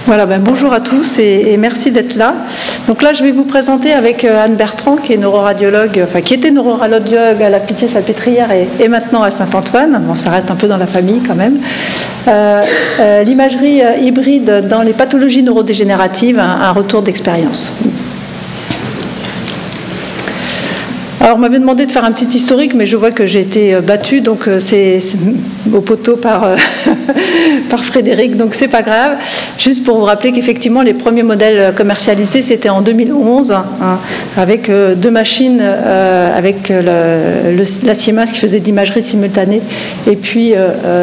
Voilà, bonjour à tous et merci d'être là. Donc là, je vais vous présenter avec Anne Bertrand, qui est neuroradiologue, qui était neuroradiologue à la Pitié-Salpêtrière et maintenant à Saint-Antoine. Bon, ça reste un peu dans la famille quand même. L'imagerie hybride dans les pathologies neurodégénératives, un retour d'expérience. Alors, on m'avait demandé de faire un petit historique, mais je vois que j'ai été battue, donc c'est au poteau par Frédéric, donc c'est pas grave. Juste pour vous rappeler qu'effectivement, les premiers modèles commercialisés, c'était en 2011, avec deux machines, avec la Siemens qui faisait de l'imagerie simultanée, et puis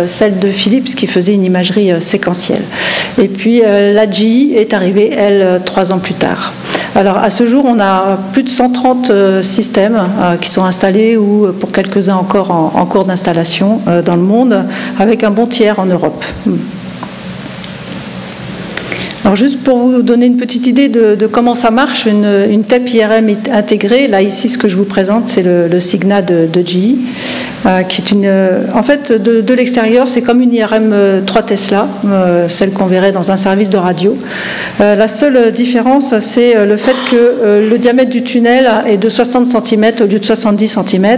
celle de Philips qui faisait une imagerie séquentielle. Et puis la GE est arrivée, elle, 3 ans plus tard. Alors, à ce jour, on a plus de 130 systèmes qui sont installés ou pour quelques-uns encore en cours d'installation dans le monde, avec un bon tiers en Europe. Alors juste pour vous donner une petite idée de comment ça marche, une TEP IRM intégrée, là ici ce que je vous présente c'est le Signa de GE, qui est en fait de l'extérieur c'est comme une IRM 3 Tesla, celle qu'on verrait dans un service de radio. La seule différence c'est le fait que le diamètre du tunnel est de 60 cm au lieu de 70 cm.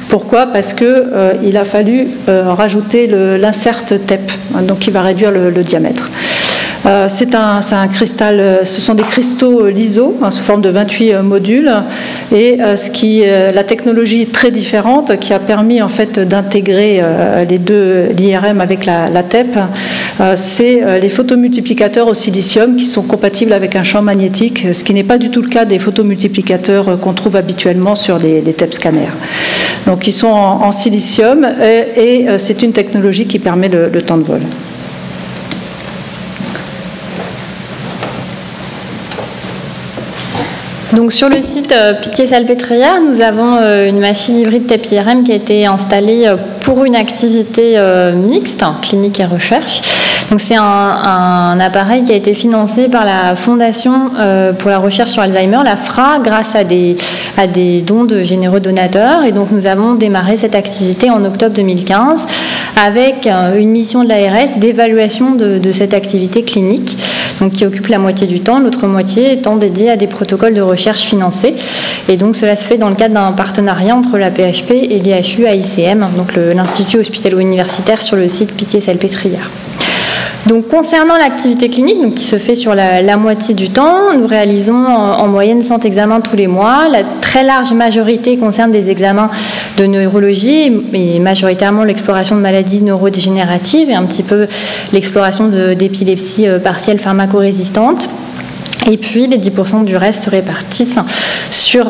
Pourquoi ? Parce qu'il a fallu rajouter l'insert TEP, donc qui va réduire le diamètre. C'est un cristal, ce sont des cristaux LISO sous forme de 28 modules et la technologie très différente qui a permis en fait d'intégrer l'IRM avec la TEP, c'est les photomultiplicateurs au silicium qui sont compatibles avec un champ magnétique, ce qui n'est pas du tout le cas des photomultiplicateurs qu'on trouve habituellement sur les TEP scanners. Donc ils sont en silicium et c'est une technologie qui permet le temps de vol. Donc sur le site Pitié-Salpêtrière, nous avons une machine hybride TEP IRM qui a été installée pour une activité mixte, clinique et recherche. Donc c'est un appareil qui a été financé par la Fondation pour la recherche sur Alzheimer, la FRA, grâce à des dons de généreux donateurs. Et donc nous avons démarré cette activité en octobre 2015 avec une mission de l'ARS d'évaluation de cette activité clinique, donc qui occupe la moitié du temps, l'autre moitié étant dédiée à des protocoles de recherche financés. Et donc cela se fait dans le cadre d'un partenariat entre la PHP et l'IHU AICM, donc l'Institut hospitalo-universitaire sur le site Pitié-Salpêtrière. Donc, concernant l'activité clinique, donc, qui se fait sur la moitié du temps, nous réalisons en moyenne 100 examens tous les mois. La très large majorité concerne des examens de neurologie, et majoritairement l'exploration de maladies neurodégénératives et un petit peu l'exploration d'épilepsie partielle pharmacorésistante. Et puis les 10% du reste se répartissent sur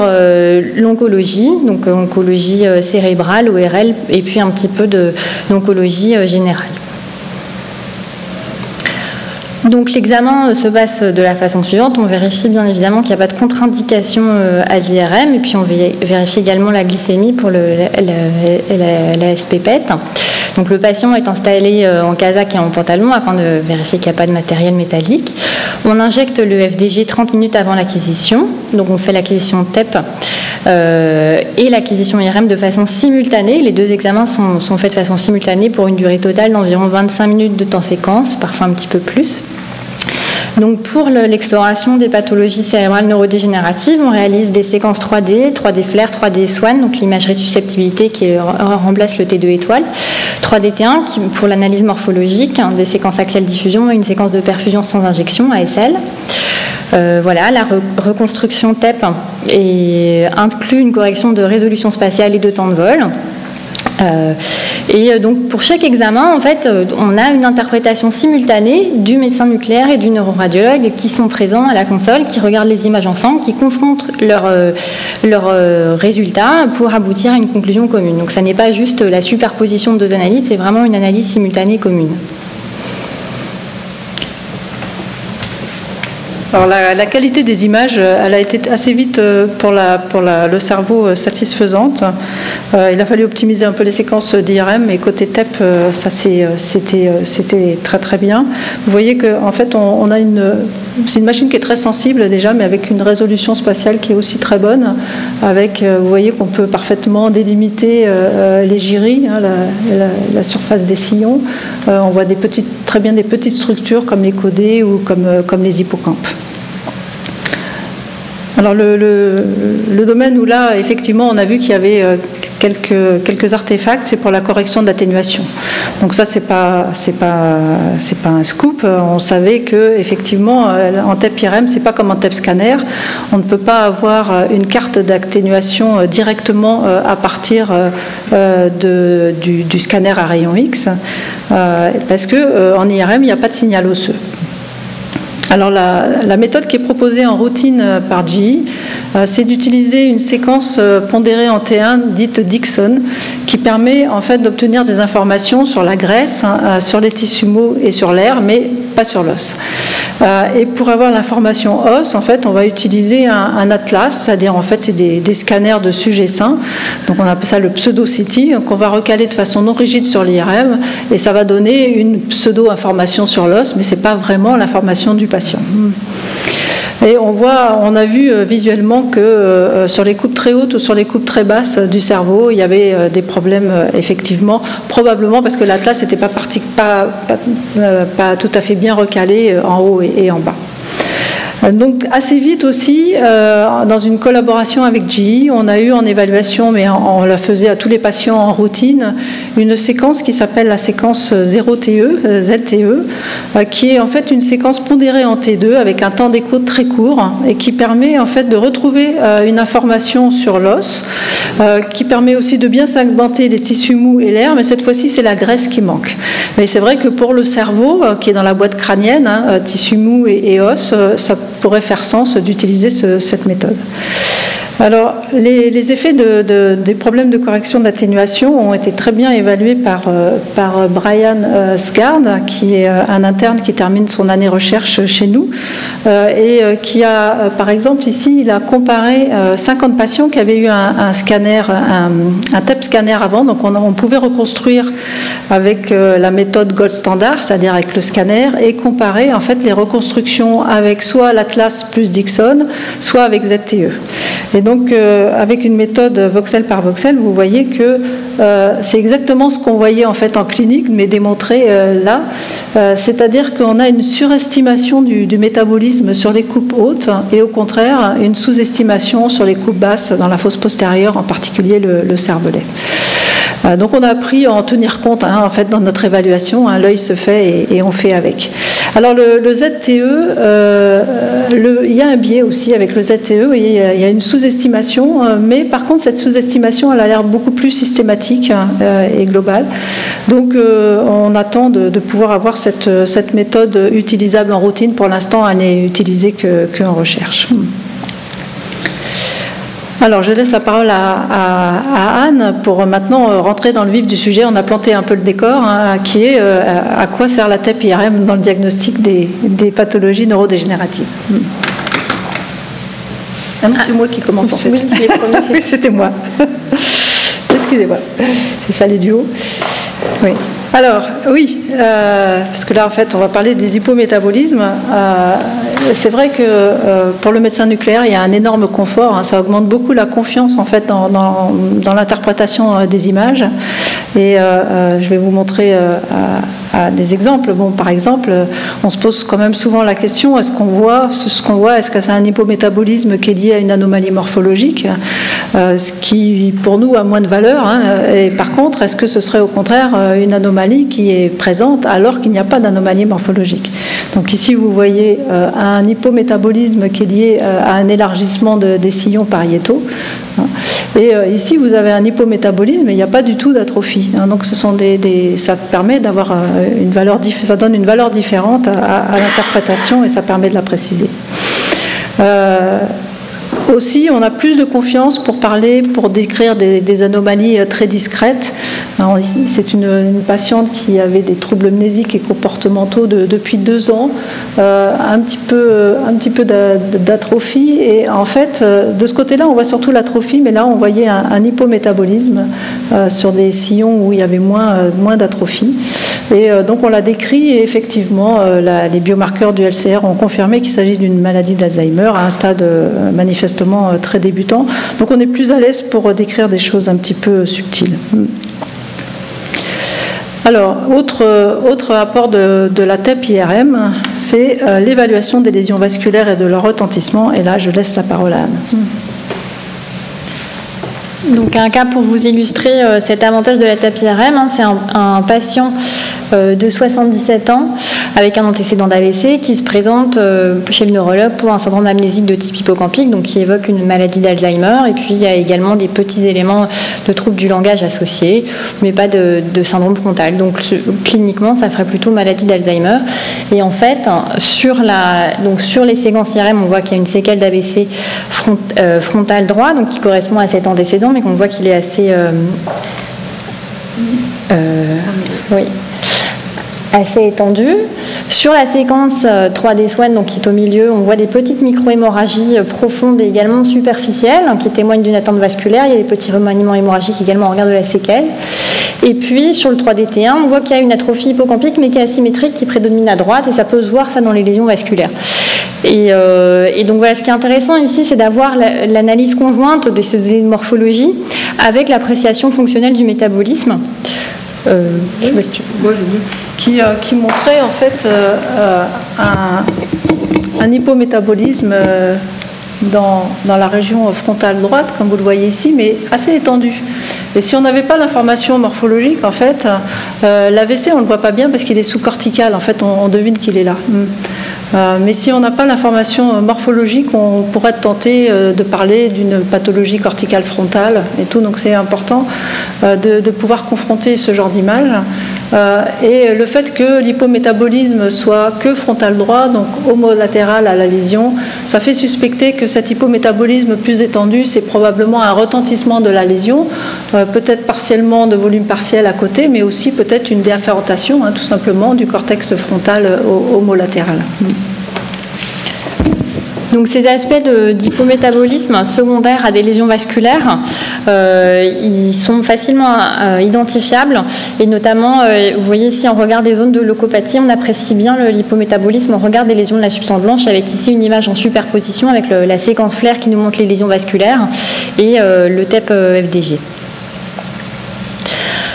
l'oncologie, donc oncologie cérébrale, ORL, et puis un petit peu d'oncologie générale. Donc l'examen se passe de la façon suivante. On vérifie bien évidemment qu'il n'y a pas de contre-indication à l'IRM et puis on vérifie également la glycémie pour la SPPET. Donc le patient est installé en casaque et en pantalon afin de vérifier qu'il n'y a pas de matériel métallique. On injecte le FDG 30 minutes avant l'acquisition. Donc on fait l'acquisition TEP et l'acquisition IRM de façon simultanée. Les deux examens sont faits de façon simultanée pour une durée totale d'environ 25 minutes de temps séquence, parfois un petit peu plus. Donc pour l'exploration des pathologies cérébrales neurodégénératives, on réalise des séquences 3D, 3D FLAIR, 3D SWAN, donc l'imagerie de susceptibilité qui remplace le T2 étoile, 3D T1 qui, pour l'analyse morphologique, des séquences axiales diffusion et une séquence de perfusion sans injection, ASL. Voilà, la reconstruction TEP inclut une correction de résolution spatiale et de temps de vol. Et donc pour chaque examen, en fait, on a une interprétation simultanée du médecin nucléaire et du neuroradiologue qui sont présents à la console, qui regardent les images ensemble, qui confrontent leurs résultats pour aboutir à une conclusion commune. Donc ça n'est pas juste la superposition de deux analyses, c'est vraiment une analyse simultanée commune. Alors la qualité des images, elle a été assez vite pour le cerveau satisfaisante. Il a fallu optimiser un peu les séquences d'IRM, mais côté TEP, ça c'était très très bien. Vous voyez qu'en fait on a c'est une machine qui est très sensible déjà, mais avec une résolution spatiale qui est aussi très bonne. Avec, vous voyez qu'on peut parfaitement délimiter les gyries, hein, la surface des sillons. On voit très bien des petites structures comme les codés ou comme les hippocampes. Alors le domaine où là, effectivement, on a vu qu'il y avait quelques artefacts, c'est pour la correction d'atténuation. Donc ça, c'est pas un scoop. On savait que effectivement, en TEP IRM, c'est pas comme en TEP scanner. On ne peut pas avoir une carte d'atténuation directement à partir du scanner à rayon X, parce que en IRM, il n'y a pas de signal osseux. Alors la méthode qui est proposée en routine par GE, c'est d'utiliser une séquence pondérée en T1 dite Dixon, qui permet en fait d'obtenir des informations sur la graisse, sur les tissus mous et sur l'air, mais pas sur l'os. Et pour avoir l'information os, en fait, on va utiliser un atlas, c'est-à-dire en fait c'est des scanners de sujets sains. Donc on appelle ça le pseudo-CT, qu'on va recaler de façon non rigide sur l'IRM, et ça va donner une pseudo-information sur l'os, mais c'est pas vraiment l'information du patient. Et on a vu visuellement que sur les coupes très hautes ou sur les coupes très basses du cerveau, il y avait des problèmes effectivement, probablement parce que l'atlas n'était pas tout à fait bien recalé en haut et en bas. Donc assez vite aussi, dans une collaboration avec GE, on a eu en évaluation, mais on la faisait à tous les patients en routine, une séquence qui s'appelle la séquence 0TE, ZTE, qui est en fait une séquence pondérée en T2 avec un temps d'écho très court et qui permet en fait de retrouver une information sur l'os, qui permet aussi de bien segmenter les tissus mous et l'air, mais cette fois-ci c'est la graisse qui manque. Mais c'est vrai que pour le cerveau, qui est dans la boîte crânienne, tissus mous et os, ça pourrait faire sens d'utiliser cette méthode. Alors, les effets des problèmes de correction d'atténuation ont été très bien évalués par Brian Sgard, qui est un interne qui termine son année recherche chez nous, et qui a, par exemple, ici, il a comparé 50 patients qui avaient eu un scanner, un TEP scanner avant, donc on pouvait reconstruire avec la méthode gold standard, c'est-à-dire avec le scanner, et comparer en fait les reconstructions avec soit l'Atlas plus Dixon, soit avec ZTE. Et donc, avec une méthode voxel par voxel, vous voyez que c'est exactement ce qu'on voyait en fait en clinique, mais démontré là. C'est-à-dire qu'on a une surestimation du métabolisme sur les coupes hautes et au contraire, une sous-estimation sur les coupes basses dans la fosse postérieure, en particulier le cervelet. Donc on a appris à en tenir compte en fait dans notre évaluation, l'œil se fait et on fait avec. Alors le ZTE, il y a un biais aussi avec le ZTE, il y a une sous-estimation, mais par contre cette sous-estimation elle a l'air beaucoup plus systématique et globale. Donc on attend de pouvoir avoir cette méthode utilisable en routine. Pour l'instant elle n'est utilisée qu'en recherche. Alors, je laisse la parole à Anne pour maintenant rentrer dans le vif du sujet. On a planté un peu le décor, qui est à quoi sert la TEP IRM dans le diagnostic des pathologies neurodégénératives. Ah non, c'est moi qui commence en fait. Oui, c'était moi. Excusez-moi. C'est ça les duos. Oui. Alors, oui, parce que là, en fait, on va parler des hypométabolismes. C'est vrai que pour le médecin nucléaire, il y a un énorme confort. Ça augmente beaucoup la confiance, en fait, dans l'interprétation des images. Et je vais vous montrer des exemples. Bon, par exemple, on se pose quand même souvent la question, est-ce qu'on voit ce qu'on voit, est-ce que c'est un hypométabolisme qui est lié à une anomalie morphologique, ce qui, pour nous, a moins de valeur. Et par contre, est-ce que ce serait au contraire une anomalie qui est présente alors qu'il n'y a pas d'anomalie morphologique? Donc ici, vous voyez un hypométabolisme qui est lié à un élargissement des sillons pariétaux. Et ici, vous avez un hypométabolisme et il n'y a pas du tout d'atrophie. Donc, ce sont ça permet d'avoir une valeur, ça donne une valeur différente à l'interprétation et ça permet de la préciser. Aussi, on a plus de confiance pour décrire des anomalies très discrètes. C'est une patiente qui avait des troubles mnésiques et comportementaux depuis 2 ans, un petit peu d'atrophie. Et en fait, de ce côté-là, on voit surtout l'atrophie, mais là, on voyait un hypométabolisme sur des sillons où il y avait moins d'atrophie. Et donc on l'a décrit et effectivement les biomarqueurs du LCR ont confirmé qu'il s'agit d'une maladie d'Alzheimer à un stade manifestement très débutant. Donc on est plus à l'aise pour décrire des choses un petit peu subtiles. Alors, autre apport de la TEP IRM, c'est l'évaluation des lésions vasculaires et de leur retentissement. Et là, je laisse la parole à Anne. Donc un cas pour vous illustrer cet avantage de la TEP IRM, c'est un patient de 77 ans avec un antécédent d'AVC qui se présente chez le neurologue pour un syndrome amnésique de type hippocampique, donc qui évoque une maladie d'Alzheimer. Et puis il y a également des petits éléments de troubles du langage associés, mais pas de syndrome frontal. Donc cliniquement, ça ferait plutôt maladie d'Alzheimer. Et en fait, sur les séquences IRM, on voit qu'il y a une séquelle d'AVC frontal droit, donc qui correspond à cet antécédent, mais qu'on voit qu'il est assez étendu. Sur la séquence 3D SWAN, donc qui est au milieu, on voit des petites micro-hémorragies profondes et également superficielles, qui témoignent d'une atteinte vasculaire. Il y a des petits remaniements hémorragiques également en regard de la séquelle. Et puis sur le 3D-T1, on voit qu'il y a une atrophie hippocampique mais qui est asymétrique, qui prédomine à droite, et ça peut se voir ça dans les lésions vasculaires. Et donc voilà, ce qui est intéressant ici, c'est d'avoir l'analyse conjointe de ces données de morphologie avec l'appréciation fonctionnelle du métabolisme. Qui montrait en fait un hypométabolisme dans la région frontale droite, comme vous le voyez ici, mais assez étendu. Et si on n'avait pas l'information morphologique, en fait, l'AVC, on ne le voit pas bien parce qu'il est sous-cortical. En fait, on devine qu'il est là. Mais si on n'a pas l'information morphologique, on pourrait être tenté de parler d'une pathologie corticale frontale et tout. Donc c'est important de pouvoir confronter ce genre d'image. Et le fait que l'hypométabolisme soit que frontal droit, donc homolatéral à la lésion, ça fait suspecter que cet hypométabolisme plus étendu, c'est probablement un retentissement de la lésion, peut-être partiellement de volume partiel à côté, mais aussi peut-être une déaférentation, tout simplement, du cortex frontal homolatéral. Donc ces aspects d'hypométabolisme secondaire à des lésions vasculaires, ils sont facilement identifiables, et notamment, vous voyez ici en regard des zones de leucopathie, on apprécie bien l'hypométabolisme en regard des lésions de la substance blanche, avec ici une image en superposition avec la séquence FLAIR qui nous montre les lésions vasculaires et le TEP FDG.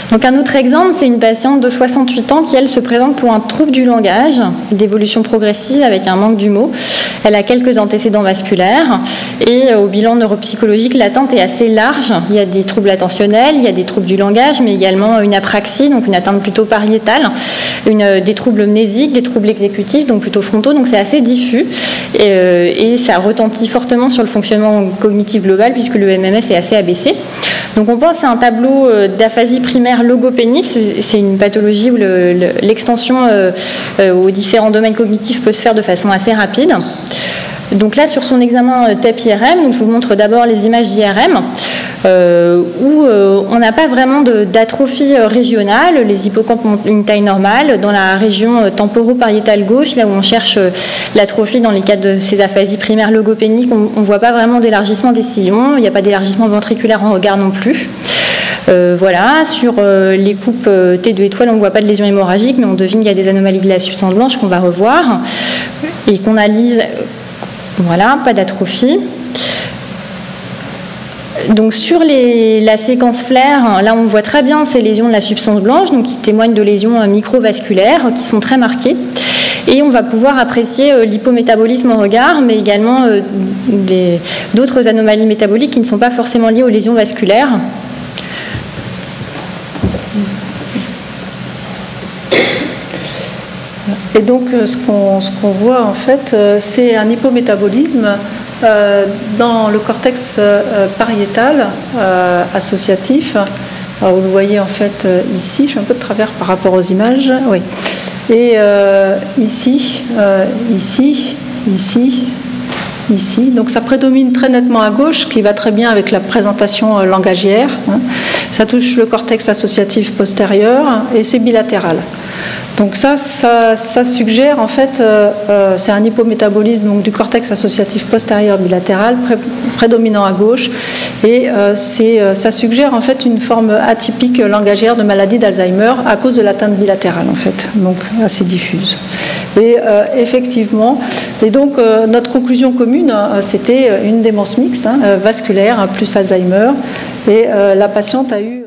Donc un autre exemple, c'est une patiente de 68 ans qui, elle, se présente pour un trouble du langage d'évolution progressive avec un manque du mot. Elle a quelques antécédents vasculaires et au bilan neuropsychologique, l'atteinte est assez large. Il y a des troubles attentionnels, il y a des troubles du langage, mais également une apraxie, donc une atteinte plutôt pariétale, des troubles mnésiques, des troubles exécutifs, donc plutôt frontaux, donc c'est assez diffus et ça retentit fortement sur le fonctionnement cognitif global puisque le MMS est assez abaissé. Donc on pense à un tableau d'aphasie primaire logopénique, c'est une pathologie où l'extension aux différents domaines cognitifs peut se faire de façon assez rapide. Donc là, sur son examen TEP-IRM, donc je vous montre d'abord les images d'IRM, où on n'a pas vraiment d'atrophie régionale. Les hippocampes ont une taille normale. Dans la région temporopariétale gauche, là où on cherche l'atrophie dans les cas de ces aphasies primaires logopéniques, on ne voit pas vraiment d'élargissement des sillons. Il n'y a pas d'élargissement ventriculaire en regard non plus. Voilà, sur les coupes T2 étoiles, on ne voit pas de lésion hémorragique, mais on devine qu'il y a des anomalies de la substance blanche qu'on va revoir et qu'on analyse. Voilà, pas d'atrophie. Donc sur la séquence FLAIR, là on voit très bien ces lésions de la substance blanche, donc qui témoignent de lésions microvasculaires qui sont très marquées. Et on va pouvoir apprécier l'hypométabolisme en regard, mais également d'autres anomalies métaboliques qui ne sont pas forcément liées aux lésions vasculaires. Et donc ce qu'on voit en fait, c'est un hypométabolisme dans le cortex pariétal associatif. Alors, vous le voyez en fait ici, je suis un peu de travers par rapport aux images, oui. Et ici, ici. Donc ça prédomine très nettement à gauche, qui va très bien avec la présentation langagière. Ça touche le cortex associatif postérieur et c'est bilatéral. Donc ça suggère en fait, c'est un hypométabolisme donc, du cortex associatif postérieur bilatéral prédominant à gauche, et ça suggère en fait une forme atypique langagière de maladie d'Alzheimer à cause de l'atteinte bilatérale en fait, donc assez diffuse. Et effectivement, et donc notre conclusion commune, c'était une démence mixte, vasculaire plus Alzheimer, et la patiente a eu